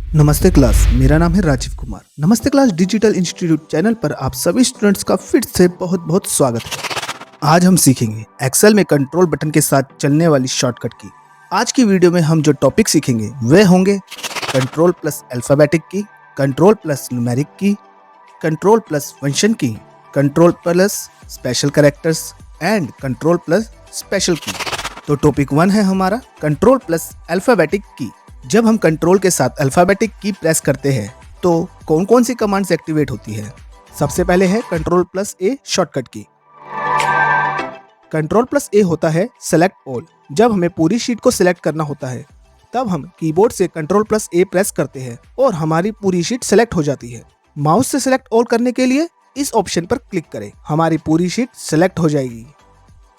नमस्ते क्लास, मेरा नाम है राजीव कुमार। नमस्ते क्लास डिजिटल इंस्टीट्यूट चैनल पर आप सभी स्टूडेंट्स का फिर से बहुत बहुत स्वागत है। आज हम सीखेंगे एक्सेल में कंट्रोल बटन के साथ चलने वाली शॉर्टकट की। आज की वीडियो में हम जो टॉपिक सीखेंगे वे होंगे कंट्रोल प्लस अल्फाबेटिक की, कंट्रोल प्लस न्यूमेरिक की, कंट्रोल प्लस फंक्शन की, control plus special characters and control plus special की। तो टॉपिक 1 है हमारा कंट्रोल प्लस अल्फाबेटिक की। जब हम कंट्रोल के साथ अल्फाबेटिक की प्रेस करते हैं तो कौन कौन सी कमांड्स एक्टिवेट होती है। सबसे पहले है कंट्रोल प्लस ए शॉर्टकट की। कंट्रोल प्लस ए होता है सेलेक्ट ऑल। जब हमें पूरी शीट को सिलेक्ट करना होता है तब हम कीबोर्ड से कंट्रोल प्लस ए प्रेस करते हैं और हमारी पूरी शीट सेलेक्ट हो जाती है। माउस से सिलेक्ट ऑल करने के लिए इस ऑप्शन पर क्लिक करें, हमारी पूरी शीट सेलेक्ट हो जाएगी।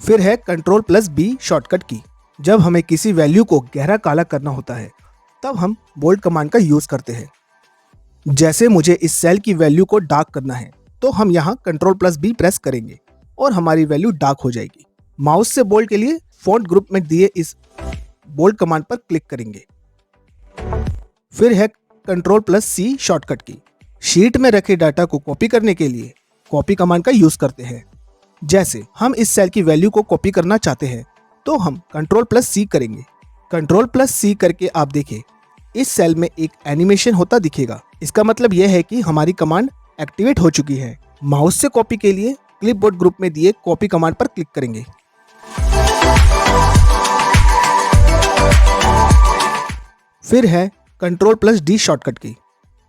फिर है कंट्रोल प्लस बी शॉर्टकट की। जब हमें किसी वैल्यू को गहरा काला करना होता है तब हम बोल्ड कमांड का यूज करते हैं। जैसे मुझे इस सेल की वैल्यू को डार्क करना है तो हम यहाँ कंट्रोल प्लस बी प्रेस करेंगे और हमारी वैल्यू डार्क हो जाएगी। माउस से बोल्ड के लिए फॉन्ट ग्रुप में दिए इस बोल्ड कमांड पर क्लिक करेंगे। फिर है कंट्रोल प्लस सी शॉर्टकट की। शीट में रखे डाटा को कॉपी करने के लिए कॉपी कमांड का यूज करते हैं। जैसे हम इस सेल की वैल्यू को कॉपी करना चाहते हैं तो हम कंट्रोल प्लस सी करेंगे। कंट्रोल प्लस सी करके आप देखें इस सेल में एक एनिमेशन होता दिखेगा। इसका मतलब यह है कि हमारी कमांड एक्टिवेट हो चुकी है। माउस से कॉपी के लिए क्लिपबोर्ड ग्रुप में दिए कॉपी कमांड पर क्लिक करेंगे। फिर है कंट्रोल प्लस डी शॉर्टकट की।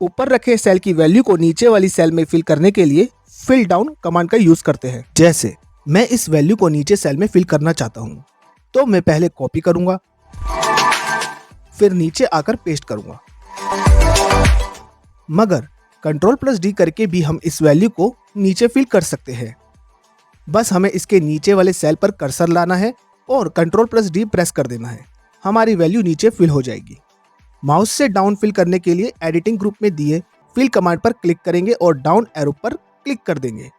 ऊपर रखे सेल की वैल्यू को नीचे वाली सेल में फिल करने के लिए फिल डाउन कमांड का यूज करते हैं। जैसे मैं इस वैल्यू को नीचे सेल में फिल करना चाहता हूं तो मैं पहले कॉपी करूंगा, फिर नीचे आकर पेस्ट करूंगा। मगर कंट्रोल प्लस डी करके भी हम इस वैल्यू को नीचे फिल कर सकते हैं। बस हमें इसके नीचे वाले सेल पर कर्सर लाना है और कंट्रोल प्लस डी प्रेस कर देना है, हमारी वैल्यू नीचे फिल हो जाएगी। माउस से डाउन फिल करने के लिए एडिटिंग ग्रुप में दिए फिल कमांड पर क्लिक करेंगे और डाउन एरो पर क्लिक कर देंगे।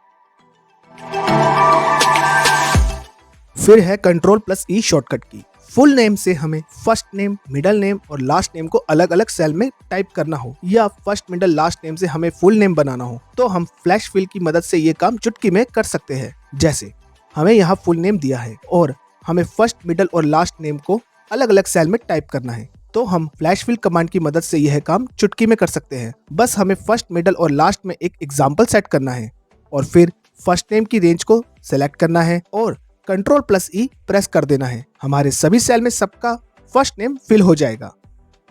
फिर है कंट्रोल प्लस ई शॉर्टकट की। फुल नेम से हमें फर्स्ट नेम, मिडिल नेम और लास्ट नेम को अलग अलग सेल में टाइप करना हो या फर्स्ट मिडिल लास्ट नेम से हमें फुल नेम बनाना हो तो हम फ्लैश फिल की मदद से ये काम चुटकी में कर सकते हैं। जैसे हमें यहाँ फुल नेम दिया है और हमें फर्स्ट मिडिल और लास्ट नेम को अलग अलग सेल में टाइप करना है तो हम फ्लैश फिल कमांड की मदद से यह काम चुटकी में कर सकते हैं। बस हमें फर्स्ट मिडिल और लास्ट में एक एग्जाम्पल सेट करना है और फिर फर्स्ट नेम की रेंज को सिलेक्ट करना है और कंट्रोल प्लस ई प्रेस कर देना है। हमारे सभी सेल में सबका फर्स्ट नेम फिल हो जाएगा।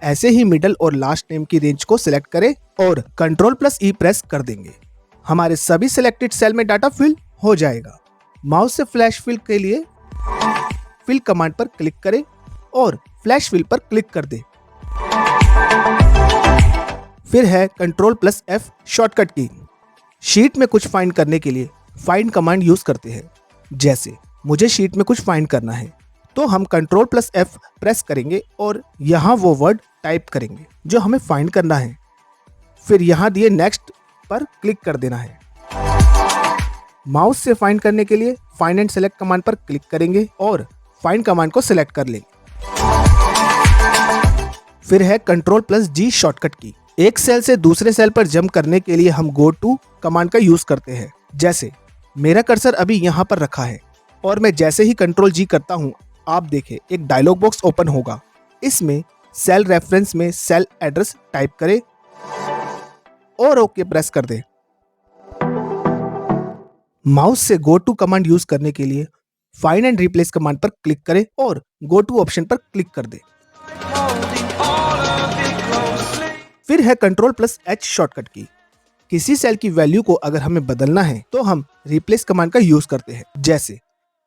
ऐसे ही मिडिल और लास्ट नेम की रेंज को सिलेक्ट करें और कंट्रोल प्लस ई प्रेस कर देंगे, हमारे सभी सिलेक्टेड सेल में डाटा फिल हो जाएगा। माउस से फ्लैश फिल के लिए फिल कमांड पर क्लिक करें और फ्लैश फिल पर क्लिक कर दें। फिर है कंट्रोल प्लस एफ शॉर्टकट की। शीट में कुछ फाइंड करने के लिए फाइंड कमांड यूज करते हैं। जैसे मुझे शीट में कुछ फाइंड करना है तो हम कंट्रोल प्लस एफ प्रेस करेंगे और यहाँ वो वर्ड टाइप करेंगे जो हमें फाइंड करना है। फिर यहाँ दिए नेक्स्ट पर क्लिक कर देना है। माउस से फाइंड करने के लिए फाइंड एंड सेलेक्ट कमांड पर क्लिक करेंगे और फाइंड कमांड को सिलेक्ट कर लेंगे। फिर है कंट्रोल प्लस जी शॉर्टकट की। एक सेल से दूसरे सेल पर जंप करने के लिए हम गो टू कमांड का यूज करते हैं। जैसे मेरा कर्सर अभी यहाँ पर रखा है और मैं जैसे ही कंट्रोल जी करता हूँ आप देखें एक डायलॉग बॉक्स ओपन होगा। इसमें सेल रेफरेंस में सेल एड्रेस टाइप करें और ओके प्रेस कर दें। माउस से गो टू कमांड यूज करने के लिए फाइंड एंड रिप्लेस कमांड पर क्लिक करें और गो टू ऑप्शन पर क्लिक कर दें। फिर है कंट्रोल प्लस एच शॉर्टकट की। किसी सेल की वैल्यू को अगर हमें बदलना है तो हम रिप्लेस कमांड का यूज करते हैं। जैसे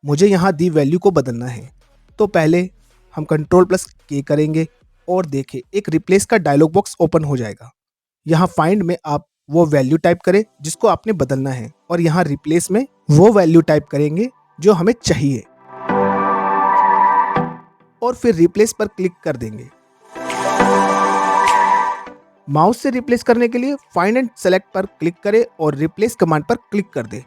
मुझे यहाँ दी वैल्यू को बदलना है तो पहले हम कंट्रोल प्लस के करेंगे और देखें एक रिप्लेस का डायलॉग बॉक्स ओपन हो जाएगा। यहाँ फाइंड में आप वो वैल्यू टाइप करें जिसको आपने बदलना है और यहाँ रिप्लेस में वो वैल्यू टाइप करेंगे जो हमें चाहिए और फिर रिप्लेस पर क्लिक कर देंगे। माउस से रिप्लेस करने के लिए फाइंड एंड सेलेक्ट पर क्लिक करें और रिप्लेस कमांड पर क्लिक कर दें।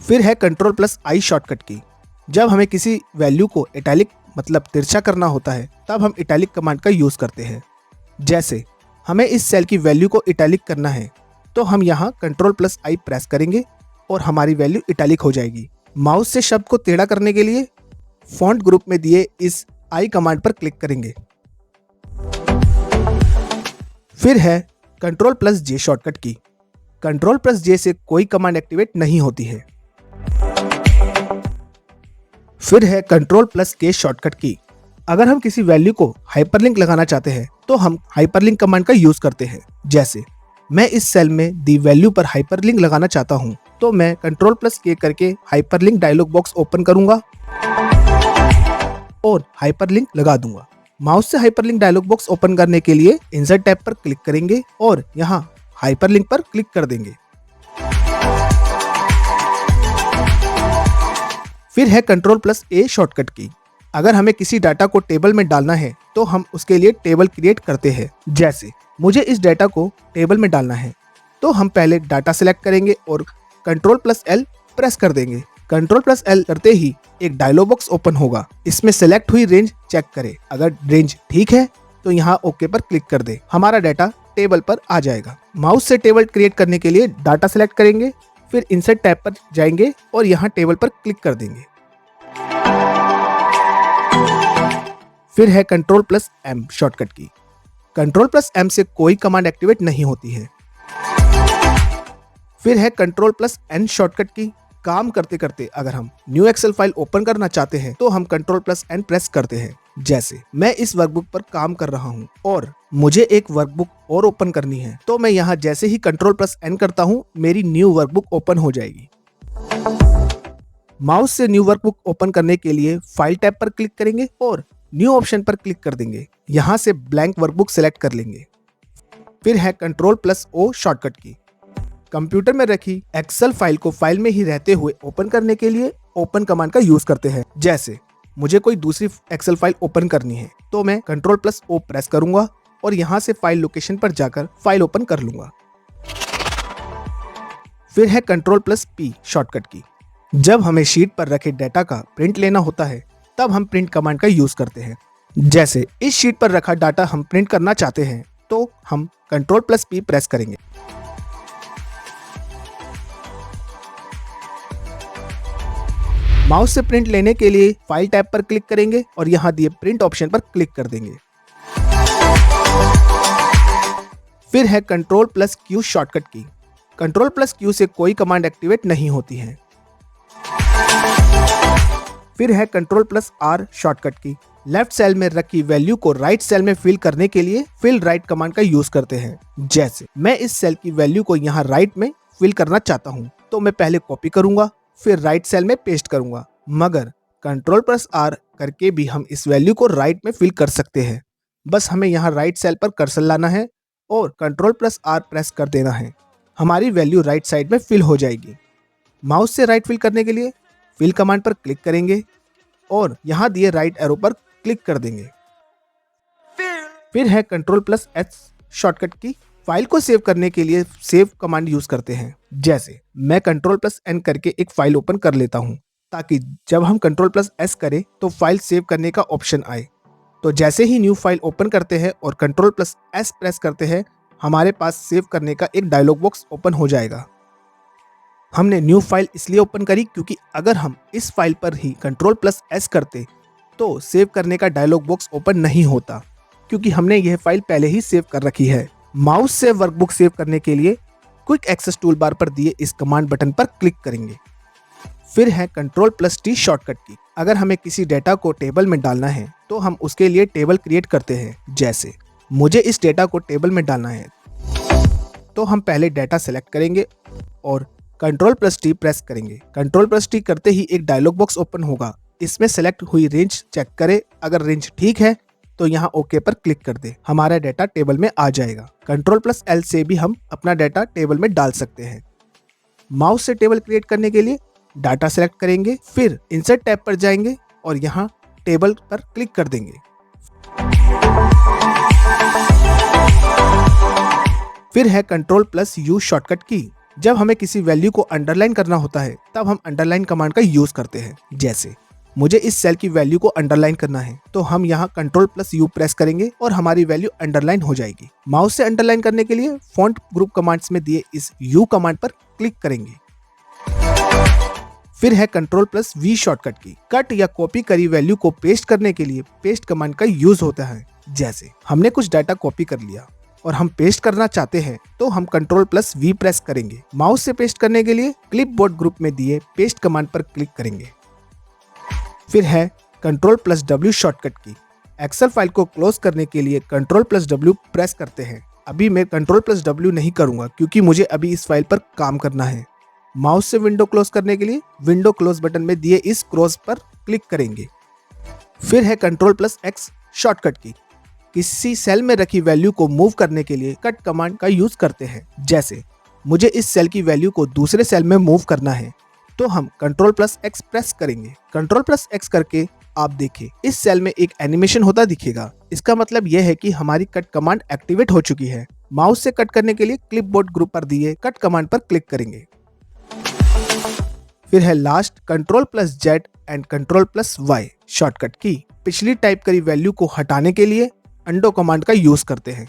फिर है कंट्रोल प्लस आई शॉर्टकट की। जब हमें किसी वैल्यू को इटैलिक मतलब तिरछा करना होता है तब हम इटैलिक कमांड का यूज करते हैं। जैसे हमें इस सेल की वैल्यू को इटैलिक करना है तो हम यहाँ Ctrl+I प्रेस करेंगे और हमारी वैल्यू इटैलिक हो जाएगी। माउस से शब्द को टेढ़ा करने के लिए फॉन्ट ग्रुप में दिए इस आई कमांड पर क्लिक करेंगे। फिर है Ctrl+J शॉर्टकट की। Ctrl+J से कोई कमांड एक्टिवेट नहीं होती है। फिर है Ctrl+K शॉर्टकट की। अगर हम किसी वैल्यू को हाइपरलिंक लगाना चाहते हैं तो हम हाइपरलिंक कमांड का यूज करते हैं। जैसे मैं इस सेल में दी वैल्यू पर हाइपरलिंक लगाना चाहता हूं तो मैं Ctrl+K करके हाइपरलिंक डायलॉग बॉक्स ओपन करूंगा और हाइपरलिंक लगा दूंगा। माउस से हाइपरलिंक डायलॉग बॉक्स ओपन करने के लिए इंसर्ट टैब पर क्लिक करेंगे और यहां हाइपरलिंक पर क्लिक कर देंगे। फिर है Ctrl+A शॉर्टकट की। अगर हमें किसी डाटा को टेबल में डालना है तो हम उसके लिए टेबल क्रिएट करते हैं। जैसे मुझे इस डाटा को टेबल में डालना है तो हम पहले डाटा सेलेक्ट करेंगे और Ctrl+L प्रेस कर देंगे। Ctrl+L करते ही एक डायलॉग बॉक्स ओपन होगा। इसमें सेलेक्ट हुई रेंज चेक करें। अगर रेंज ठीक है तो यहाँ ओके पर क्लिक कर दे। हमारा डाटा टेबल पर आ जाएगा। माउस से टेबल क्रिएट करने के लिए डाटा सेलेक्ट करेंगे, फिर इंसर्ट टैब पर जाएंगे और यहाँ टेबल पर क्लिक कर देंगे। फिर है Ctrl+M शॉर्टकट की। Ctrl+M से कोई कमांड एक्टिवेट नहीं होती है। फिर है Ctrl+N शॉर्टकट की। काम करते करते अगर हम न्यू एक्सेल फाइल ओपन करना चाहते हैं तो हम Ctrl+N प्रेस करते हैं। जैसे मैं इस वर्कबुक पर काम कर रहा हूं और मुझे एक वर्कबुक और ओपन करनी है तो मैं यहां जैसे ही Ctrl+N करता हूं मेरी न्यू वर्कबुक ओपन हो जाएगी। माउस से न्यू वर्कबुक ओपन करने के लिए फाइल टैब पर क्लिक करेंगे और न्यू ऑप्शन पर क्लिक कर देंगे। यहां से ब्लैंक वर्कबुक सेलेक्ट कर लेंगे। फिर है Ctrl+O शॉर्टकट की। कंप्यूटर में रखी एक्सेल फाइल को फाइल में ही रहते हुए ओपन करने के लिए ओपन कमांड का यूज करते हैं। जैसे मुझे कोई दूसरी एक्सेल फाइल ओपन करनी है तो मैं Ctrl+O प्रेस करूंगा और यहां से फाइल लोकेशन पर जाकर फाइल ओपन कर लूंगा। फिर है Ctrl+P शॉर्टकट की। जब हमें शीट पर रखे डेटा का प्रिंट लेना होता है तब हम प्रिंट कमांड का यूज करते हैं। जैसे इस शीट पर रखा डाटा हम प्रिंट करना चाहते हैं तो हम Ctrl+P प्रेस करेंगे। माउस से प्रिंट लेने के लिए फाइल टैब पर क्लिक करेंगे और यहां दिए प्रिंट ऑप्शन पर क्लिक कर देंगे। फिर है Ctrl+Q शॉर्टकट की। Ctrl+Q से कोई कमांड एक्टिवेट नहीं होती है। फिर है Ctrl+R शॉर्टकट की। लेफ्ट सेल में रखी वैल्यू को राइट सेल में फिल करने के लिए फिल राइट कमांड का यूज करते हैं। जैसे मैं इस सेल की वैल्यू को यहाँ राइट में फिल करना चाहता हूँ तो मैं पहले कॉपी करूंगा फिर राइट सेल में पेस्ट करूंगा, मगर Ctrl+R करके भी हम इस वैल्यू को राइट में फिल कर सकते हैं। बस हमें यहाँ राइट सेल पर कर्सर लाना है और Ctrl+R प्रेस कर देना है। हमारी वैल्यू राइट साइड में फिल हो जाएगी। माउस से राइट फिल करने के लिए फिल कमांड पर क्लिक करेंगे और यहाँ दिए राइट एरो पर क्लिक कर देंगे। फिर है Ctrl+H शॉर्टकट की। फाइल को सेव करने के लिए सेव कमांड यूज करते हैं। जैसे मैं Ctrl+N करके एक फाइल ओपन कर लेता हूं ताकि जब हम Ctrl+S करें तो फाइल सेव करने का ऑप्शन आए। तो जैसे ही न्यू फाइल ओपन करते हैं और Ctrl+S प्रेस करते हैं हमारे पास सेव करने का एक डायलॉग बॉक्स ओपन हो जाएगा। हमने न्यू फाइल इसलिए ओपन करी क्योंकि अगर हम इस फाइल पर ही Ctrl+S करते तो सेव करने का डायलॉग बॉक्स ओपन नहीं होता क्योंकि हमने यह फाइल पहले ही सेव कर रखी है। माउस से वर्कबुक सेव करने के लिए क्विक एक्सेस टूल बार पर दिए इस कमांड बटन पर क्लिक करेंगे। फिर है Ctrl+T शॉर्टकट की। अगर हमें किसी डेटा को टेबल में डालना है तो हम उसके लिए टेबल क्रिएट करते हैं। जैसे मुझे इस डेटा को टेबल में डालना है तो हम पहले डेटा सेलेक्ट करेंगे और Ctrl+T प्रेस करेंगे। Ctrl+T करते ही एक डायलॉग बॉक्स ओपन होगा। इसमें सेलेक्ट हुई रेंज चेक करें। अगर रेंज ठीक है तो यहाँ ओके पर क्लिक कर दे। हमारा डेटा टेबल में आ जाएगा। Ctrl+L से भी हम अपना डेटा टेबल में डाल सकते हैं। माउस से टेबल क्रिएट करने के लिए डाटा सेलेक्ट करेंगे, फिर इंसर्ट टैब पर जाएंगे और यहाँ टेबल पर क्लिक कर देंगे। फिर है Ctrl+U शॉर्टकट की। जब हमें किसी वैल्यू को अंडरलाइन करना होता है तब हम अंडरलाइन कमांड का यूज करते हैं। जैसे मुझे इस सेल की वैल्यू को अंडरलाइन करना है, तो हम यहाँ Ctrl+U प्रेस करेंगे और हमारी वैल्यू अंडरलाइन हो जाएगी। माउस से अंडरलाइन करने के लिए फॉन्ट ग्रुप कमांड्स में दिए इस U कमांड पर क्लिक करेंगे। फिर है Ctrl+V शॉर्टकट की। कट या कॉपी करी वैल्यू को पेस्ट करने के लिए पेस्ट कमांड का यूज होता है। जैसे हमने कुछ डाटा कॉपी कर लिया और हम पेस्ट करना चाहते हैं, तो हम Ctrl+V प्रेस करेंगे। माउस से पेस्ट करने के लिए क्लिपबोर्ड ग्रुप में दिए पेस्ट कमांड पर क्लिक करेंगे। फिर है Ctrl+W शॉर्टकट की। एक्सेल फाइल को क्लोज करने के लिए Ctrl+W प्रेस करते हैं। अभी मैं Ctrl+W नहीं करूंगा क्योंकि मुझे अभी इस फाइल पर काम करना है। माउस से विंडो क्लोज करने के लिए विंडो क्लोज बटन में दिए इस क्रॉस पर क्लिक करेंगे। फिर है Ctrl+X शॉर्टकट की। किसी सेल में रखी वैल्यू को मूव करने के लिए कट कमांड का यूज करते हैं। जैसे मुझे इस सेल की वैल्यू को दूसरे सेल में मूव करना है, तो हम Ctrl+X प्रेस करेंगे। Ctrl+X करके आप देखें इस सेल में एक एनिमेशन होता दिखेगा। इसका मतलब यह है कि हमारी कट कमांड एक्टिवेट हो चुकी है। माउस से कट करने के लिए क्लिपबोर्ड ग्रुप पर दिए कट कमांड पर क्लिक करेंगे। फिर है last Ctrl+Z and Ctrl+Y shortcut की। पिछली टाइप करी वैल्यू को हटाने के लिए अंडो कमांड का यूज करते हैं।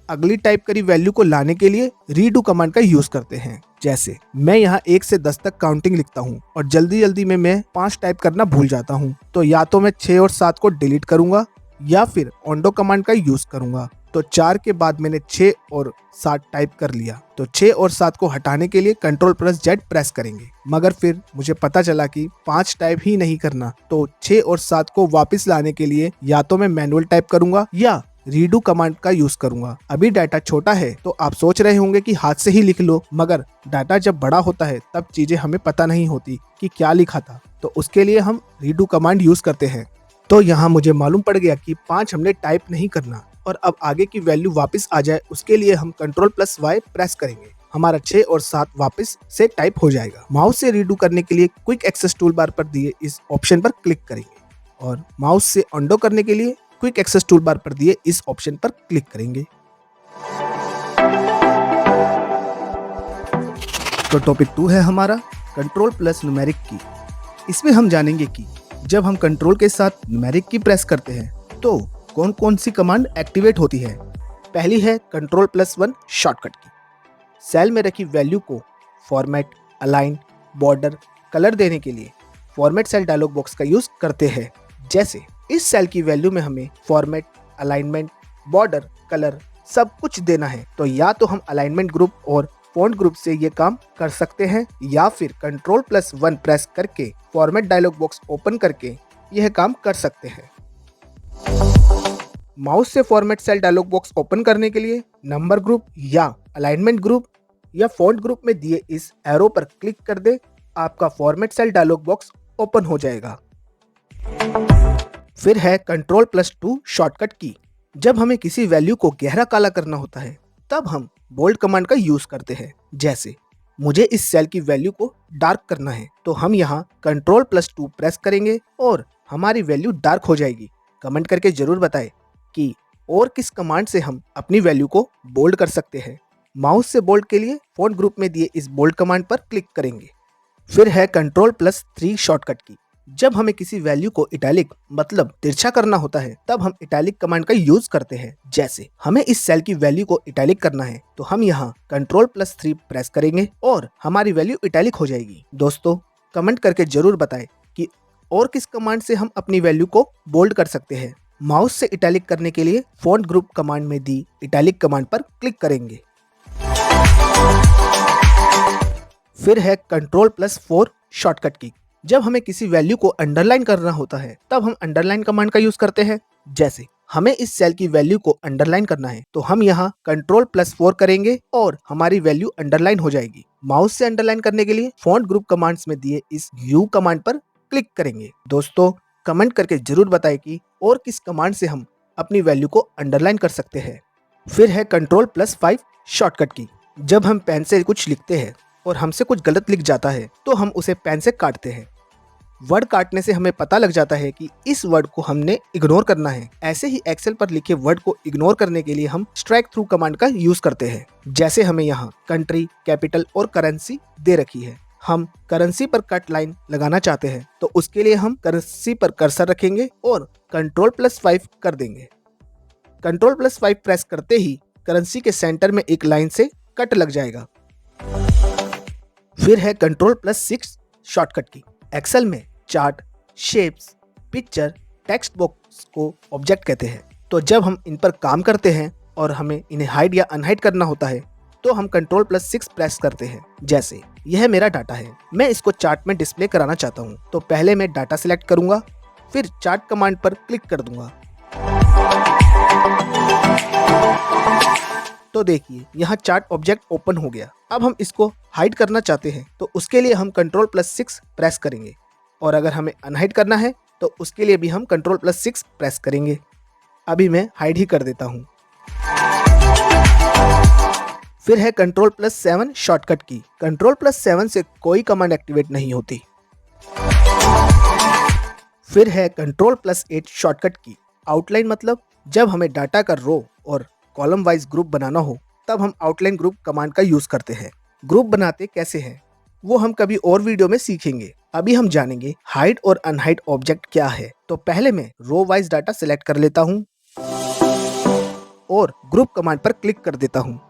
अगली टाइप करी वैल्यू को लाने के लिए रीडू कमांड का यूज करते हैं। जैसे मैं यहाँ 1 से 10 तक काउंटिंग लिखता हूँ और जल्दी जल्दी में मैं 5 टाइप करना भूल जाता हूँ, तो या तो मैं 6 और 7 को डिलीट करूंगा या फिर ऑन्डो कमांड का यूज करूंगा। तो 4 के बाद मैंने 6 और 7 टाइप कर लिया, तो 6 और 7 को हटाने के लिए Ctrl+Z प्रेस करेंगे। मगर फिर मुझे पता चला कि 5 टाइप ही नहीं करना, तो 6 और 7 को वापस लाने के लिए या तो मैं मैनुअल टाइप करूंगा या रीडू कमांड का यूज करूंगा। अभी डाटा छोटा है तो आप सोच रहे होंगे कि हाथ से ही लिख लो, मगर डाटा जब बड़ा होता है तब चीजें हमें पता नहीं होती कि क्या लिखा था, तो उसके लिए हम रीडू कमांड यूज करते हैं। तो यहाँ मुझे मालूम पड़ गया कि 5 हमने टाइप नहीं करना और अब आगे की वैल्यू वापस आ जाए उसके लिए हम Ctrl+Y प्रेस करेंगे। हमारा 6 और 7 वापस से टाइप हो जाएगा। माउस से रीडू करने के लिए क्विक एक्सेस टूल बार पर दिए इस ऑप्शन पर क्लिक करेंगे और माउस से अंडो करने के लिए क्विक एक्सेस टूल बार पर दिए इस ऑप्शन पर क्लिक करेंगे। तो टॉपिक 2 है हमारा Ctrl+ न्यूमेरिक की। इसमें हम जानेंगे कि जब हम कंट्रोल के साथ न्यूमेरिक की प्रेस करते हैं तो कौन कौन सी कमांड एक्टिवेट होती है। पहली है Ctrl+1 शॉर्टकट की। सेल में रखी वैल्यू को फॉर्मेट, अलाइन, बॉर्डर, कलर देने के लिए फॉर्मेट सेल डायलॉग बॉक्स का यूज करते हैं। जैसे इस सेल की वैल्यू में हमें फॉर्मेट, अलाइनमेंट, बॉर्डर, कलर सब कुछ देना है, तो या तो हम अलाइनमेंट ग्रुप और फॉन्ट ग्रुप से ये काम कर सकते हैं या फिर Ctrl+1 प्रेस करके फॉर्मेट डायलॉग बॉक्स ओपन करके यह काम कर सकते हैं। माउस से format cell dialog box open करने के लिए नंबर ग्रुप या अलाइनमेंट ग्रुप या फॉन्ट ग्रुप में दिए इस एरो पर क्लिक कर दे, आपका format cell dialog box open हो जाएगा। फिर है Ctrl+2 शॉर्टकट की। जब हमें किसी वैल्यू को गहरा काला करना होता है तब हम बोल्ड कमांड का यूज करते हैं। जैसे मुझे इस सेल की वैल्यू को डार्क करना है, तो हम यहाँ Ctrl+2 प्रेस करेंगे और हमारी वैल्यू डार्क हो जाएगी। कमेंट करके जरूर बताएं कि और किस कमांड से हम अपनी वैल्यू को बोल्ड कर सकते हैं। माउस से बोल्ड के लिए फॉन्ट ग्रुप में दिए इस बोल्ड कमांड पर क्लिक करेंगे। फिर है Ctrl+3 शॉर्टकट की। जब हमें किसी वैल्यू को इटैलिक मतलब तिरछा करना होता है तब हम इटैलिक कमांड का यूज करते हैं। जैसे हमें इस सेल की वैल्यू को इटैलिक करना है, तो हम यहाँ Ctrl+3 प्रेस करेंगे और हमारी वैल्यू इटैलिक हो जाएगी। दोस्तों कमेंट करके जरूर बताएं कि और किस कमांड से हम अपनी वैल्यू को बोल्ड कर सकते हैं। माउस से इटैलिक करने के लिए फॉन्ट ग्रुप कमांड में दी इटैलिक कमांड पर क्लिक करेंगे। फिर है Ctrl+4 शॉर्टकट की। जब हमें किसी वैल्यू को अंडरलाइन करना होता है तब हम अंडरलाइन कमांड का यूज करते हैं। जैसे हमें इस सेल की वैल्यू को अंडरलाइन करना है, तो हम यहाँ Ctrl+4 करेंगे और हमारी वैल्यू अंडरलाइन हो जाएगी। माउस से अंडरलाइन करने के लिए फॉन्ट ग्रुप कमांड्स में दिए इस U कमांड पर क्लिक करेंगे। दोस्तों कमेंट करके जरूर बताएं कि और किस कमांड से हम अपनी वैल्यू को अंडरलाइन कर सकते हैं। फिर है Ctrl+5 शॉर्टकट की। जब हम पेन से कुछ लिखते हैं और हमसे कुछ गलत लिख जाता है तो हम उसे पेन से काटते हैं। वर्ड काटने से हमें पता लग जाता है कि इस वर्ड को हमने इग्नोर करना है। ऐसे ही एक्सेल पर लिखे वर्ड को इग्नोर करने के लिए हम स्ट्राइक थ्रू कमांड का यूज करते हैं। जैसे हमें यहाँ कंट्री, कैपिटल और करेंसी दे रखी है, हम करेंसी पर कट लाइन लगाना चाहते हैं तो उसके लिए हम करेंसी पर कर्सर रखेंगे और Ctrl+5 कर देंगे। Ctrl+5 प्रेस करते ही करेंसी के सेंटर में एक लाइन से कट लग जाएगा। फिर है Ctrl+6 शॉर्टकट की। एक्सेल में chart, shapes, picture, text box को ऑब्जेक्ट कहते हैं। तो जब हम इन पर काम करते हैं और हमें इन्हें हाइड या अनहाइड करना होता है तो हम Ctrl+6 प्रेस करते हैं। जैसे यह मेरा डाटा है, मैं इसको चार्ट में डिस्प्ले कराना चाहता हूँ तो पहले मैं डाटा सिलेक्ट करूंगा, फिर चार्ट कमांड पर क्लिक कर दूंगा। तो देखिए यहाँ चार्ट ऑब्जेक्ट ओपन हो गया। अब हम इसको हाइड करना चाहते हैं तो उसके लिए हम Ctrl+6 प्रेस करेंगे और अगर हमें अनहाइड करना है तो उसके लिए भी हम Ctrl+6 प्रेस करेंगे। अभी मैं हाइड ही कर देता हूँ। फिर है Ctrl+7 शॉर्टकट की। Ctrl+7 से कोई कमांड एक्टिवेट नहीं होती। फिर है Ctrl+8 शॉर्टकट की। आउटलाइन मतलब जब हमें डाटा का रो और कॉलम वाइज ग्रुप बनाना हो तब हम आउटलाइन ग्रुप कमांड का यूज करते हैं। ग्रुप बनाते कैसे हैं वो हम कभी और वीडियो में सीखेंगे। अभी हम जानेंगे हाइड और अनहाइड ऑब्जेक्ट क्या है। तो पहले मैं रो वाइज डाटा सिलेक्ट कर लेता हूँ और ग्रुप कमांड पर क्लिक कर देता हूँ।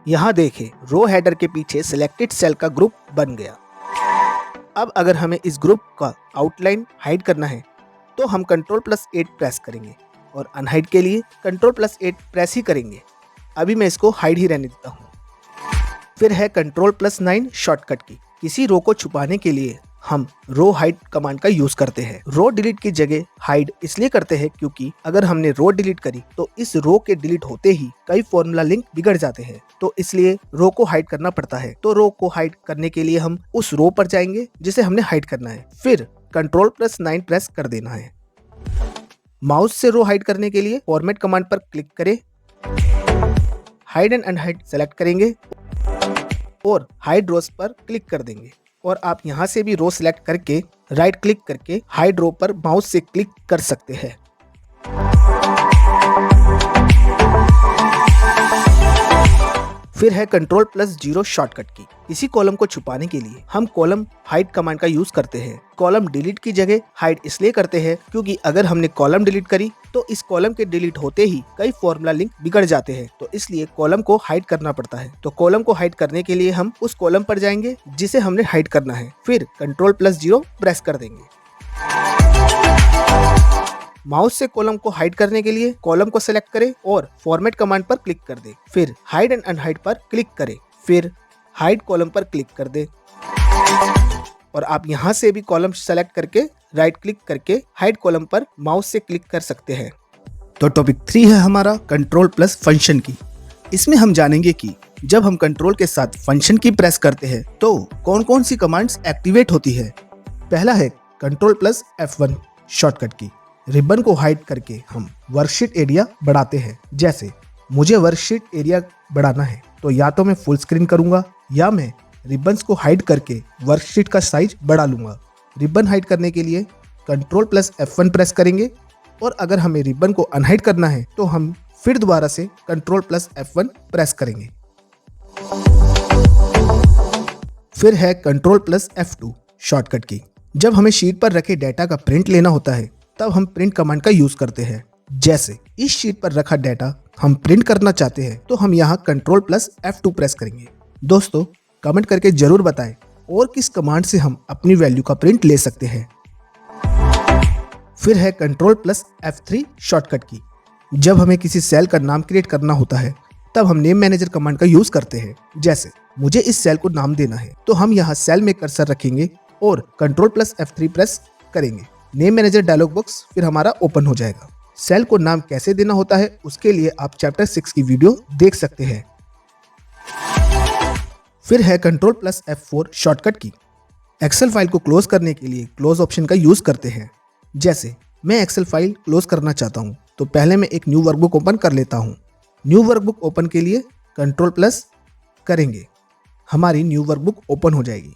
यहाँ देखें रो हेडर के पीछे सिलेक्टेड सेल का ग्रुप बन गया। अब अगर हमें इस ग्रुप का आउटलाइन हाइड करना है तो हम Ctrl+8 प्रेस करेंगे और अनहाइड के लिए Ctrl+8 प्रेस ही करेंगे। अभी मैं इसको हाइड ही रहने देता हूँ। फिर है Ctrl+9 शॉर्टकट की। किसी रो को छुपाने के लिए हम रो हाइड कमांड का यूज करते हैं। रो डिलीट की जगह हाइड इसलिए करते हैं क्योंकि अगर हमने रो डिलीट करी तो इस रो के डिलीट होते ही कई फॉर्मूला लिंक बिगड़ जाते हैं, तो इसलिए रो को हाइड करना पड़ता है। तो रो को हाइड करने के लिए हम उस रो पर जाएंगे जिसे हमने हाइड करना है, फिर Ctrl+9 प्रेस कर देना है। माउस से रो हाइड करने के लिए फॉर्मेट कमांड पर क्लिक करें, हाइड एंड अनहाइड सेलेक्ट करेंगे और हाइड रोज पर क्लिक कर देंगे और आप यहां से भी रो सिलेक्ट करके राइट क्लिक करके हाइड रो पर माउस से क्लिक कर सकते हैं। फिर है Ctrl+0 शॉर्टकट की। किसी कॉलम को छुपाने के लिए हम कॉलम हाइड कमांड का यूज करते हैं। कॉलम डिलीट की जगह हाइड इसलिए करते हैं क्योंकि अगर हमने कॉलम डिलीट करी तो इस कॉलम के डिलीट होते ही कई फॉर्मूला लिंक बिगड़ जाते हैं, तो इसलिए कॉलम को हाइड करना पड़ता है। तो कॉलम को हाइड करने के लिए हम उस कॉलम पर जाएंगे जिसे हमने हाइड करना है, फिर Ctrl+0 प्रेस कर देंगे। माउस से कॉलम को हाइड करने के लिए कॉलम को सेलेक्ट करें और फॉर्मेट कमांड पर क्लिक कर दें, फिर हाइड एंड अनहाइड पर क्लिक करें, फिर हाइड कॉलम पर क्लिक कर दें और आप यहां से भी कॉलम सेलेक्ट करके राइट क्लिक करके हाइड कॉलम पर माउस से क्लिक कर सकते हैं। तो टॉपिक 3 है हमारा Ctrl+ फंक्शन की। इसमें हम जानेंगे कि जब हम कंट्रोल के साथ फंक्शन की प्रेस करते हैं तो कौन कौन सी कमांड्स एक्टिवेट होती है। पहला है Ctrl+F1 शॉर्टकट की। रिबन को हाइड करके हम वर्कशीट एरिया बढ़ाते हैं। जैसे मुझे वर्कशीट एरिया बढ़ाना है तो या तो मैं फुल स्क्रीन करूंगा या मैं रिबन्स को हाइड करके वर्कशीट का साइज बढ़ा लूंगा। रिबन हाइड करने के लिए Ctrl+F1 प्रेस करेंगे और अगर हमें रिबन को अनहाइड करना है तो हम फिर दोबारा से Ctrl+F1 प्रेस करेंगे। फिर है Ctrl+F2 शॉर्टकट की। जब हमें शीट पर रखे डाटा का प्रिंट लेना होता है तब हम प्रिंट कमांड का यूज करते हैं। जैसे इस शीट पर रखा डाटा हम प्रिंट करना चाहते हैं तो हम यहाँ Ctrl+F2 प्रेस करेंगे। दोस्तों कमेंट करके जरूर बताएं और किस कमांड से हम अपनी वैल्यू का प्रिंट ले सकते हैं। फिर है Ctrl+F3 शॉर्टकट की। जब हमें किसी सेल का नाम क्रिएट करना होता है तब हम नेम मैनेजर कमांड का यूज करते हैं। जैसे मुझे इस सेल को नाम देना है तो हम यहाँ सेल में कर्सर रखेंगे और Ctrl+F3 प्रेस करेंगे। नेम मैनेजर डायलॉग बॉक्स फिर हमारा ओपन हो जाएगा। सेल को नाम कैसे देना होता है उसके लिए आप चैप्टर 6 की वीडियो देख सकते हैं। फिर है Ctrl+F4 शॉर्टकट की। एक्सेल फाइल को क्लोज करने के लिए क्लोज ऑप्शन का यूज करते हैं। जैसे मैं एक्सेल फाइल क्लोज करना चाहता हूं तो पहले मैं एक न्यू वर्कबुक ओपन कर लेता हूं। न्यू वर्कबुक ओपन के लिए Ctrl+ करेंगे, हमारी न्यू वर्कबुक ओपन हो जाएगी।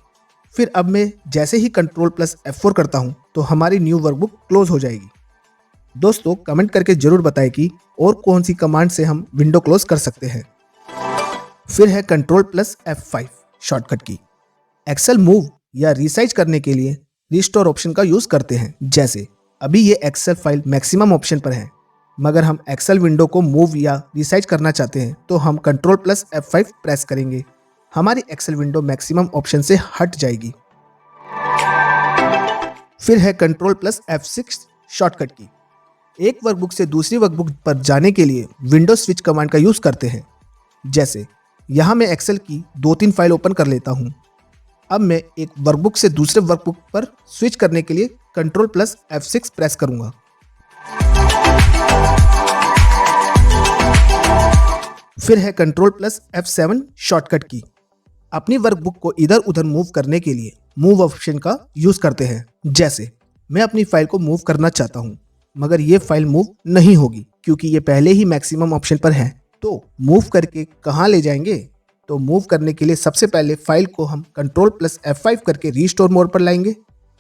फिर अब मैं जैसे ही Ctrl+F4 करता हूं तो हमारी न्यू वर्कबुक क्लोज हो जाएगी। दोस्तों कमेंट करके जरूर बताएं कि और कौन सी कमांड से हम विंडो क्लोज कर सकते हैं। फिर है कंट्रोल प्लस F5 शॉर्टकट की। एक्सेल मूव या रिसाइज करने के लिए रिस्टोर ऑप्शन का यूज करते हैं। जैसे अभी ये एक्सेल फाइल मैक्सिमम ऑप्शन पर है, मगर हम एक्सेल विंडो को मूव या रिसाइज करना चाहते हैं तो हम कंट्रोल प्लस F5 प्रेस करेंगे। हमारी एक्सेल विंडो मैक्सिमम ऑप्शन से हट जाएगी। फिर है कंट्रोल प्लस F6 शॉर्टकट की। एक वर्कबुक से दूसरी वर्कबुक पर जाने के लिए विंडो स्विच कमांड का यूज करते हैं। जैसे यहाँ मैं एक्सेल की 2-3 फाइल ओपन कर लेता हूँ। अब मैं एक वर्कबुक से दूसरे वर्कबुक पर स्विच करने के लिए कंट्रोल प्लस F6 प्रेस करूंगा। फिर है कंट्रोल प्लस F7 शॉर्टकट की। अपनी वर्कबुक को इधर उधर मूव करने के लिए मूव ऑप्शन का यूज करते हैं। जैसे मैं अपनी फाइल को मूव करना चाहता हूं, मगर ये फाइल मूव नहीं होगी क्योंकि ये पहले ही मैक्सिमम ऑप्शन पर है। तो मूव करके कहाँ ले जाएंगे? तो मूव करने के लिए सबसे पहले फाइल को हम कंट्रोल प्लस F5 करके रीस्टोर मोड पर लाएंगे।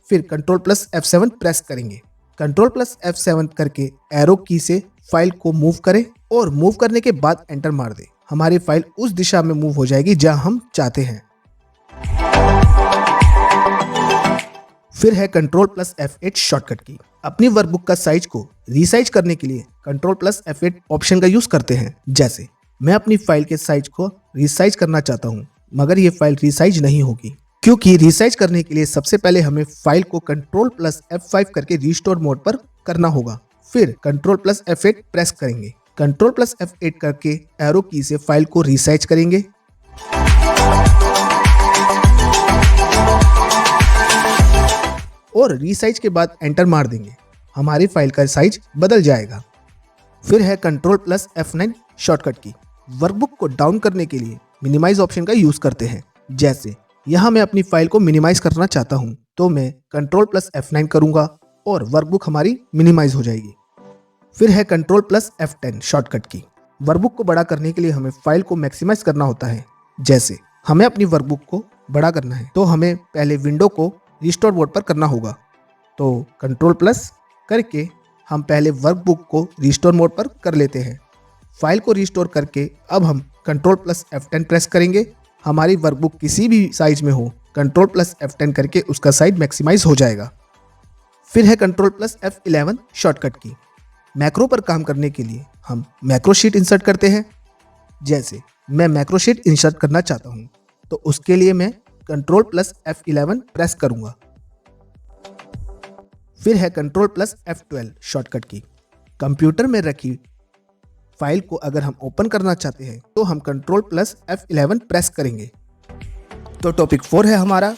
फिर कंट्रोल प्लस F7 प्रेस करेंगे। कंट्रोल प्लस F7 करके एरो की से फाइल को मूव करें और मूव करने के बाद एंटर मार दें। हमारी फाइल उस दिशा में मूव हो जाएगी जहां हम चाहते हैं। फिर है कंट्रोल प्लस F8 शॉर्टकट की। अपनी वर्कबुक का साइज को रीसाइज करने के लिए कंट्रोल प्लस F8 ऑप्शन का यूज करते हैं। जैसे मैं अपनी फाइल के साइज को रीसाइज करना चाहता हूं, मगर ये फाइल रीसाइज नहीं होगी क्योंकि रीसाइज करने के लिए सबसे पहले हमें फाइल को कंट्रोल प्लस F5 करके रीस्टोर मोड पर करना होगा। फिर कंट्रोल प्लस F8 प्रेस करेंगे। कंट्रोल प्लस F8 करके एरो की से फाइल को रीसाइज करेंगे। और रीसाइज के बाद एंटर मार देंगे। हमारी फाइल का साइज बदल जाएगा। फिर है कंट्रोल प्लस F9 शॉर्टकट की। वर्कबुक को डाउन करने के लिए मिनिमाइज ऑप्शन का यूज करते हैं। जैसे यहाँ मैं अपनी फाइल को मिनिमाइज करना चाहता हूँ तो मैं कंट्रोल प्लस F9 करूंगा और वर्कबुक हमारी मिनिमाइज हो जाएगी। फिर है कंट्रोल प्लस F10 शॉर्टकट की। वर्कबुक को बड़ा करने के लिए हमें फाइल को मैक्सिमाइज करना होता है। जैसे हमें अपनी वर्कबुक को बड़ा करना है तो हमें पहले विंडो को रिस्टोर मोड पर करना होगा। तो कंट्रोल प्लस करके हम पहले वर्कबुक को रिस्टोर मोड पर कर लेते हैं। फाइल को रिस्टोर करके अब हम कंट्रोल प्लस F10 प्रेस करेंगे। हमारी वर्कबुक किसी भी साइज में हो, कंट्रोल प्लस F10 करके उसका साइज मैक्सिमाइज हो जाएगा। फिर है कंट्रोल प्लस F11 शॉर्टकट की। मैक्रो पर काम करने के लिए हम मैक्रो शीट इंसर्ट करते हैं। जैसे मैं मैक्रो शीट इंसर्ट करना चाहता हूँ तो उसके लिए मैं कंट्रोल प्लस F11 प्रेस करूंगा। फिर है कंट्रोल प्लस F12 शॉर्टकट की। कंप्यूटर में रखी फाइल को अगर हम ओपन करना चाहते हैं तो हम कंट्रोल प्लस F11 प्रेस करेंगे। तो टॉपिक 4 है हमारा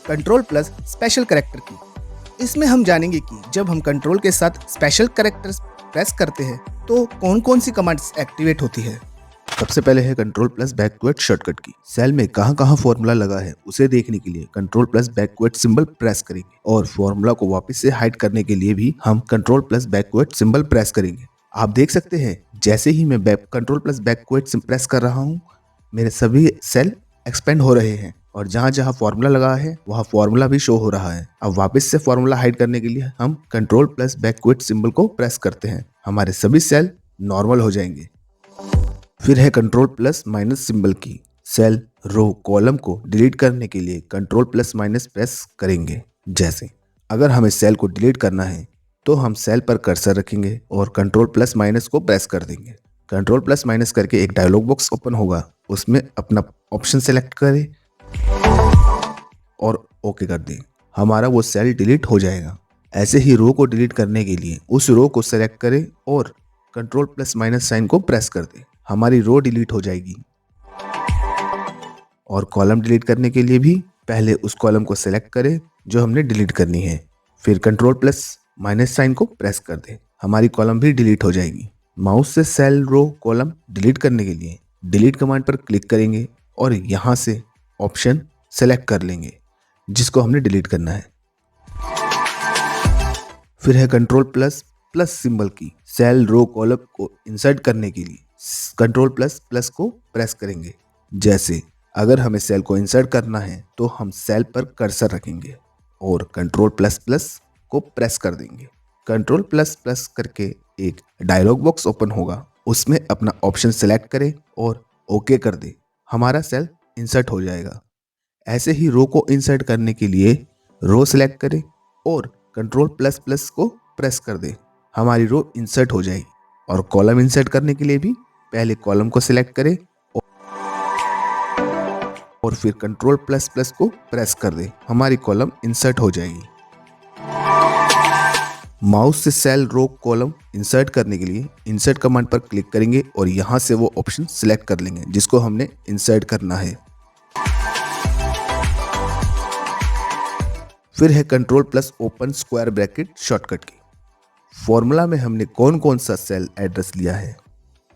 कंट्रोल प्लस स्पेशल कैरेक्टर की। इसमें हम जानेंगे कि जब हम कंट्रोल के साथ स्पेशल कैरेक्टर्स प्रेस करते हैं तो कौन कौन सी कमांड्स एक्टिवेट होती है। सबसे पहले है कंट्रोल प्लस बैकवर्ड शॉर्टकट की। सेल में कहां कहां फॉर्मूला लगा है उसे देखने के लिए control plus backward symbol press करेंगे और फॉर्मूला को वापस से हाइड करने के लिए भी हम control plus backward symbol press करेंगे। आप देख सकते हैं जैसे ही मैं कंट्रोल प्लस बैकवर्ड प्रेस कर रहा हूं, मेरे सभी सेल एक्सपेंड हो रहे हैं और जहां जहां फॉर्मूला लगा है वहां फॉर्मूला भी शो हो रहा है। अब वापस से फॉर्मूला हाइड करने के लिए हम कंट्रोल प्लस बैकवर्ड सिंबल को प्रेस करते हैं। हमारे सभी सेल नॉर्मल हो जाएंगे। फिर है कंट्रोल प्लस माइनस सिंबल की। सेल, रो, कॉलम को डिलीट करने के लिए कंट्रोल प्लस माइनस प्रेस करेंगे। जैसे अगर हमें सेल को डिलीट करना है तो हम सेल पर कर्सर रखेंगे और कंट्रोल प्लस माइनस को प्रेस कर देंगे। कंट्रोल प्लस माइनस करके एक डायलॉग बॉक्स ओपन होगा, उसमें अपना ऑप्शन सेलेक्ट करें और ओके कर दें। हमारा वो सेल डिलीट हो जाएगा। ऐसे ही रो को डिलीट करने के लिए उस रो को सेलेक्ट करें और कंट्रोल प्लस माइनस साइन को प्रेस कर दें। हमारी रो डिलीट हो जाएगी। और कॉलम डिलीट करने के लिए भी पहले उस कॉलम को सेलेक्ट करें जो हमने डिलीट करनी है, फिर कंट्रोल प्लस माइनस साइन को प्रेस कर दें। हमारी कॉलम भी डिलीट हो जाएगी। माउस से सेल, रो, कॉलम डिलीट करने के लिए डिलीट कमांड पर क्लिक करेंगे और यहाँ से ऑप्शन सेलेक्ट कर लेंगे जिसको हमने डिलीट करना है। फिर है कंट्रोल प्लस प्लस सिंबल की। सेल, रो, कॉलम को इंसर्ट करने के लिए कंट्रोल प्लस प्लस को प्रेस करेंगे। जैसे अगर हमें सेल को इंसर्ट करना है तो हम सेल पर कर्सर रखेंगे और कंट्रोल प्लस प्लस को प्रेस कर देंगे। कंट्रोल प्लस प्लस करके एक डायलॉग बॉक्स ओपन होगा, उसमें अपना ऑप्शन सेलेक्ट करें और ओके कर दें। हमारा सेल इंसर्ट हो जाएगा। ऐसे ही रो को इंसर्ट करने के लिए रो सिलेक्ट करें और कंट्रोल प्लस प्लस को प्रेस कर दें, हमारी रो इंसर्ट हो जाएगी। और कॉलम इंसर्ट करने के लिए भी पहले कॉलम को सिलेक्ट करें और फिर कंट्रोल प्लस प्लस को प्रेस कर दें, हमारी कॉलम इंसर्ट हो जाएगी। माउस से सेल, रो, कॉलम इंसर्ट करने के लिए इंसर्ट कमांड पर क्लिक करेंगे और यहाँ से वो ऑप्शन सिलेक्ट कर लेंगे जिसको हमने इंसर्ट करना है। फिर है control plus open square bracket shortcut की। फॉर्मूला में हमने कौन कौन सा सेल एड्रेस लिया है,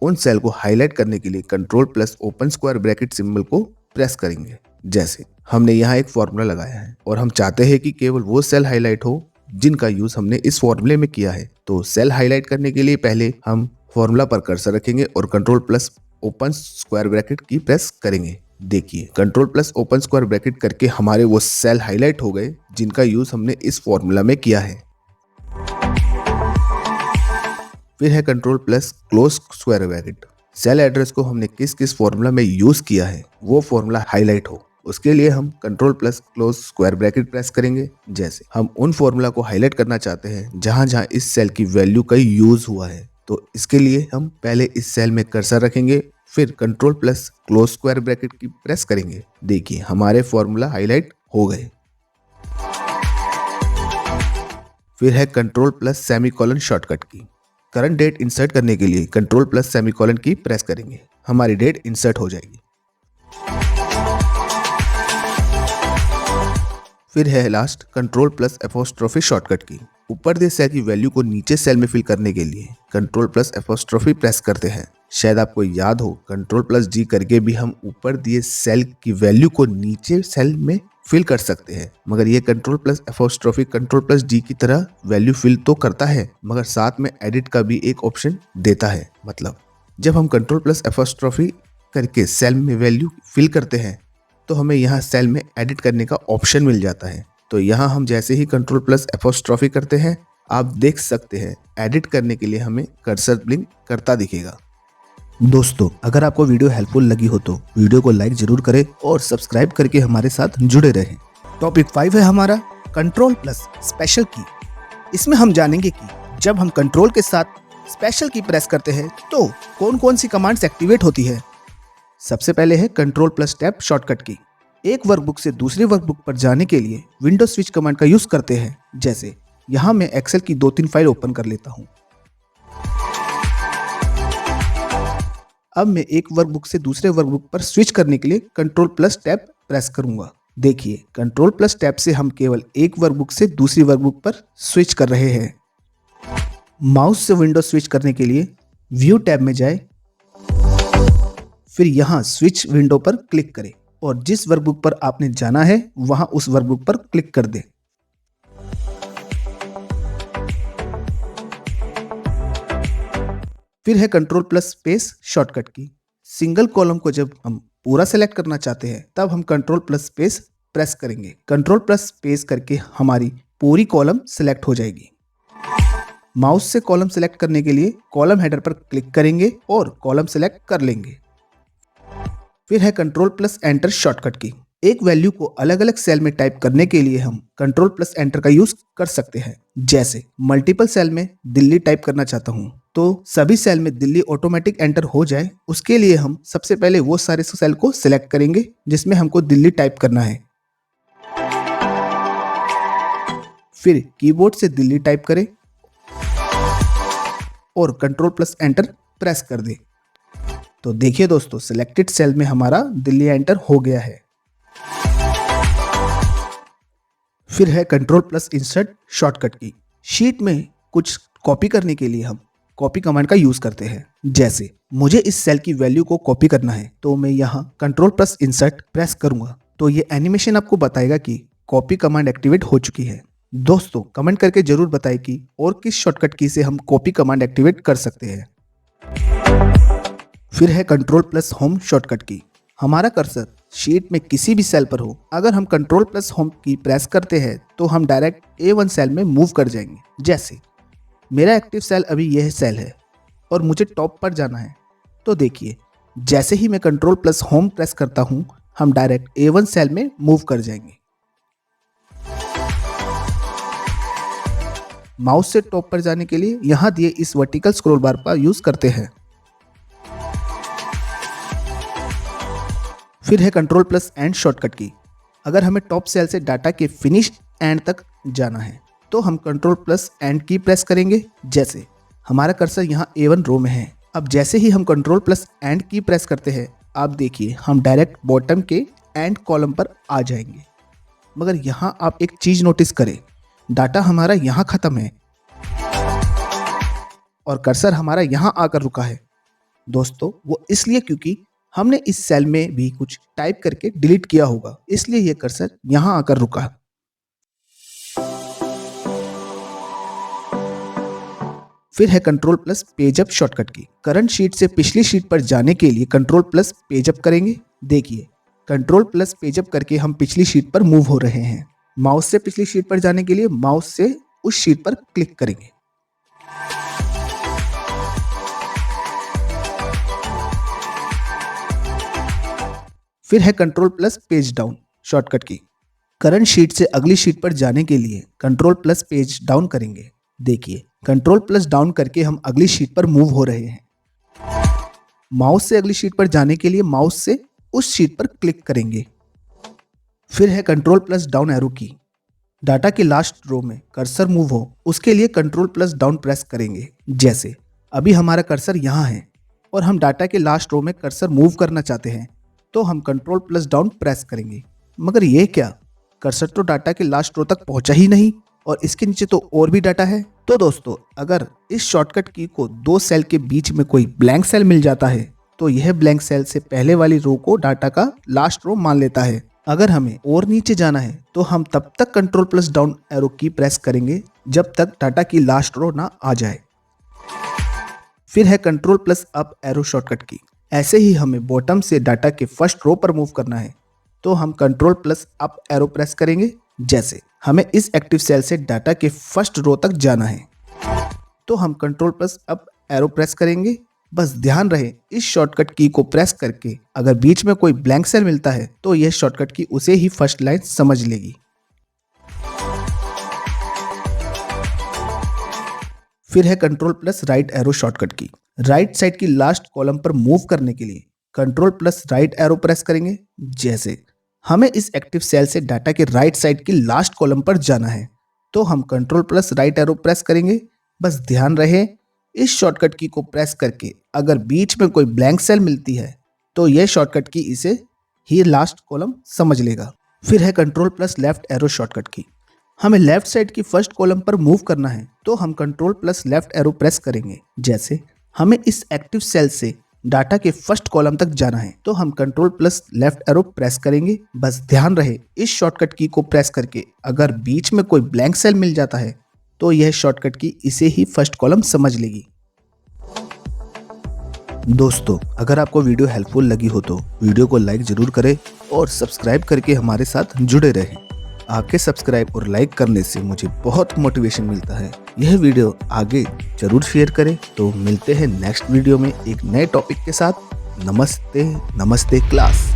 उन सेल को हाईलाइट करने के लिए control plus open square bracket symbol को प्रेस करेंगे। जैसे हमने यहाँ एक फॉर्मूला लगाया है और हम चाहते हैं कि केवल वो सेल हाईलाइट हो जिनका यूज हमने इस फॉर्मूले में किया है। तो सेल हाईलाइट करने के लिए पहले हम फॉर्मूला पर कर्सर रखेंगे और control plus open square bracket की प्रेस करेंगे। देखिए control plus open square bracket करके हमारे वो सेल हाईलाइट हो गए जिनका यूज हमने इस फॉर्मूला में किया है। फिर है control plus close square bracket. Cell address को हमने किस किस फॉर्मूला में यूज किया है वो फॉर्मूला हाईलाइट हो, उसके लिए हम control plus close square bracket press करेंगे। जैसे हम उन फॉर्मूला को हाईलाइट करना चाहते हैं जहां जहां इस सेल की वैल्यू का यूज हुआ है, तो इसके लिए हम पहले इस सेल में कर्सर रखेंगे, फिर control plus close square bracket की प्रेस करेंगे। देखिए हमारे फॉर्मूला हाईलाइट हो गए। फिर है कंट्रोल प्लस सेमीकोलन शॉर्टकट की। करंट डेट इंसर्ट करने के लिए कंट्रोल प्लस सेमीकोलन की प्रेस करेंगे, हमारी डेट इंसर्ट हो जाएगी। फिर है last control plus apostrophe shortcut की। ऊपर दिए सेल की वैल्यू को नीचे सेल में फिल करने के लिए कंट्रोल प्लस एपोस्ट्रोफी प्रेस करते हैं। शायद आपको याद हो कंट्रोल प्लस जी करके भी हम ऊपर दिए सेल की वैल्यू को नीचे सेल में फिल कर सकते हैं, मगर ये control plus apostrophe control plus G की तरह वैल्यू फिल तो करता है मगर साथ में एडिट का भी एक ऑप्शन देता है। मतलब जब हम कंट्रोल प्लस एपोस्ट्रोफी करके सेल में वैल्यू फिल करते हैं तो हमें यहाँ सेल में एडिट करने का ऑप्शन मिल जाता है। तो यहाँ हम जैसे ही कंट्रोल प्लस एपोस्ट्रोफी करते हैं आप देख सकते हैं एडिट करने के लिए हमें कर्सर ब्लिंक करता दिखेगा। दोस्तों अगर आपको वीडियो हेल्पफुल लगी हो तो वीडियो को लाइक जरूर करें और सब्सक्राइब करके हमारे साथ जुड़े रहें। टॉपिक 5 है हमारा कंट्रोल प्लस स्पेशल की। इसमें हम जानेंगे कि जब हम कंट्रोल के साथ स्पेशल की प्रेस करते हैं तो कौन कौन सी कमांड्स एक्टिवेट होती है। सबसे पहले है कंट्रोल प्लस टैब शॉर्टकट की। एक वर्कबुक से दूसरे वर्कबुक पर जाने के लिए विंडो स्विच कमांड का यूज करते हैं। जैसे यहाँ मैं एक्सेल की 2-3 फाइल ओपन कर लेता हूँ। अब मैं एक वर्कबुक से दूसरे वर्कबुक पर स्विच करने के लिए कंट्रोल प्लस टैब प्रेस करूंगा। देखिए कंट्रोल प्लस टैब से हम केवल एक वर्कबुक से दूसरी वर्कबुक पर स्विच कर रहे हैं। माउस से विंडो स्विच करने के लिए व्यू टैब में जाए, फिर यहाँ स्विच विंडो पर क्लिक करें और जिस वर्कबुक पर आपने जाना है वहां उस वर्कबुक पर क्लिक कर दें। फिर है कंट्रोल प्लस स्पेस शॉर्टकट की। सिंगल कॉलम को जब हम पूरा सेलेक्ट करना चाहते हैं तब हम कंट्रोल प्लस स्पेस प्रेस करेंगे। कंट्रोल प्लस स्पेस करके हमारी पूरी कॉलम सेलेक्ट हो जाएगी। माउस से कॉलम सेलेक्ट करने के लिए कॉलम हेडर पर क्लिक करेंगे और कॉलम सेलेक्ट कर लेंगे। फिर है कंट्रोल प्लस एंटर शॉर्टकट की। एक वैल्यू को अलग अलग सेल में टाइप करने के लिए हम कंट्रोल प्लस एंटर का यूज कर सकते हैं। जैसे मल्टीपल सेल में दिल्ली टाइप करना चाहता हूं तो सभी सेल में दिल्ली ऑटोमेटिक एंटर हो जाए, उसके लिए हम सबसे पहले वो सारे सेल को सिलेक्ट करेंगे जिसमें हमको दिल्ली टाइप करना है। फिर कीबोर्ड से दिल्ली टाइप करें और कंट्रोल प्लस एंटर प्रेस कर दें। तो देखिए दोस्तों सिलेक्टेड सेल में हमारा दिल्ली एंटर हो गया है। फिर है कंट्रोल प्लस इंसर्ट शॉर्टकट की। शीट में कुछ कॉपी करने के लिए हम कॉपी कमांड का यूज करते हैं। जैसे मुझे इस सेल की वैल्यू को कॉपी करना है तो मैं यहाँ कंट्रोल प्लस इंसर्ट प्रेस करूंगा तो ये एनिमेशन आपको बताएगा कि कॉपी कमांड एक्टिवेट हो चुकी है। दोस्तों कमेंट करके जरूर बताएं कि और किस शॉर्टकट की से हम कॉपी कमांड एक्टिवेट कर सकते हैं। फिर है कंट्रोल प्लस होम शॉर्टकट की। हमारा कर्सर शीट में किसी भी सेल पर हो, अगर हम कंट्रोल प्लस होम की प्रेस करते हैं तो हम डायरेक्ट A1 सेल में मूव कर जाएंगे। जैसे मेरा एक्टिव सेल अभी यह सेल है और मुझे टॉप पर जाना है तो देखिए जैसे ही मैं कंट्रोल प्लस होम प्रेस करता हूं, हम डायरेक्ट A1 सेल में मूव कर जाएंगे। माउस से टॉप पर जाने के लिए यहां दिए इस वर्टिकल स्क्रॉल बार का यूज करते हैं। फिर है कंट्रोल प्लस एंड शॉर्टकट की। अगर हमें टॉप सेल से डाटा के फिनिश एंड तक जाना है तो हम कंट्रोल प्लस एंड की प्रेस करेंगे। जैसे हमारा कर्सर यहाँ A1 रो में है। अब जैसे ही हम कंट्रोल प्लस एंड की प्रेस करते हैं, आप देखिए हम डायरेक्ट बॉटम के एंड कॉलम पर आ जाएंगे। मगर यहाँ आप एक चीज नोटिस करें, डाटा हमारा यहाँ खत्म है और कर्सर हमारा यहाँ आकर रुका है। दोस्तों वो इसलिए क्योंकि हमने इस सेल में भी कुछ टाइप करके डिलीट किया होगा, इसलिए ये कर्सर यहाँ आकर रुका है। फिर है control plus page up shortcut की। करंट शीट से पिछली शीट पर जाने के लिए कंट्रोल प्लस पेज अप करेंगे। देखिए कंट्रोल प्लस पेज अप करके हम पिछली शीट पर मूव हो रहे हैं। माउस से पिछली शीट पर जाने के लिए माउस से उस शीट पर क्लिक करेंगे। फिर है control plus page down shortcut की। करंट शीट से अगली शीट पर जाने के लिए कंट्रोल प्लस पेज डाउन करेंगे। देखिए कंट्रोल प्लस डाउन करके हम अगली शीट पर मूव हो रहे हैं। माउस से अगली शीट पर जाने के लिए माउस से उस शीट पर क्लिक करेंगे। फिर है कंट्रोल प्लस डाउन एरो की। डाटा के लास्ट रो में कर्सर मूव हो उसके लिए कंट्रोल प्लस डाउन प्रेस करेंगे। जैसे अभी हमारा कर्सर यहाँ है और हम डाटा के लास्ट रो में कर्सर मूव करना चाहते हैं तो हम कंट्रोल प्लस डाउन प्रेस करेंगे। मगर ये क्या, कर्सर तो डाटा के लास्ट रो तक पहुंचा ही नहीं और इसके नीचे तो और भी डाटा है। तो दोस्तों अगर इस शॉर्टकट की को दो सेल के बीच में कोई ब्लैंक सेल मिल जाता है तो यह ब्लैंक सेल से पहले वाली रो को डाटा का लास्ट रो मान लेता है। अगर हमें और नीचे जाना है तो हम तब तक कंट्रोल प्लस डाउन एरो की प्रेस करेंगे जब तक डाटा की लास्ट रो ना आ जाए। फिर है control plus up arrow shortcut की। ऐसे ही हमें बॉटम से डाटा के फर्स्ट रो पर मूव करना है तो हम control plus up arrow press करेंगे। जैसे हमें इस एक्टिव सेल से डाटा के फर्स्ट रो तक जाना है तो हम control plus up arrow press करेंगे। बस ध्यान रहे इस शॉर्टकट की को प्रेस करके अगर बीच में कोई ब्लैंक सेल मिलता है तो यह शॉर्टकट की उसे ही फर्स्ट लाइन समझ लेगी। फिर है control plus right arrow shortcut की। राइट साइड की लास्ट कॉलम पर मूव करने के लिए control plus right arrow press करेंगे। जैसे हमें इस एक्टिव सेल से डाटा के राइट साइड की लास्ट कॉलम पर जाना है तो हम control plus right arrow press करेंगे। बस ध्यान रहे इस शॉर्टकट की को प्रेस करके अगर बीच में कोई ब्लैंक सेल मिलती है तो यह शॉर्टकट की इसे ही लास्ट कॉलम समझ लेगा। फिर है control plus left arrow shortcut की। हमें लेफ्ट साइड की फर्स्ट कॉलम पर मूव करना है तो हम control plus left arrow press करेंगे। जैसे हमें इस एक्टिव सेल से डाटा के फर्स्ट कॉलम तक जाना है तो हम control plus left arrow press करेंगे। बस ध्यान रहे इस शॉर्टकट की को प्रेस करके अगर बीच में कोई ब्लैंक सेल मिल जाता है तो यह शॉर्टकट की इसे ही फर्स्ट कॉलम समझ लेगी। दोस्तों अगर आपको वीडियो हेल्पफुल लगी हो तो वीडियो को लाइक जरूर करें और सब्सक्राइब करके हमारे साथ जुड़े रहें। आपके सब्सक्राइब और लाइक करने से मुझे बहुत मोटिवेशन मिलता है। यह वीडियो आगे जरूर शेयर करें। तो मिलते हैं नेक्स्ट वीडियो में एक नए टॉपिक के साथ। नमस्ते नमस्ते क्लास।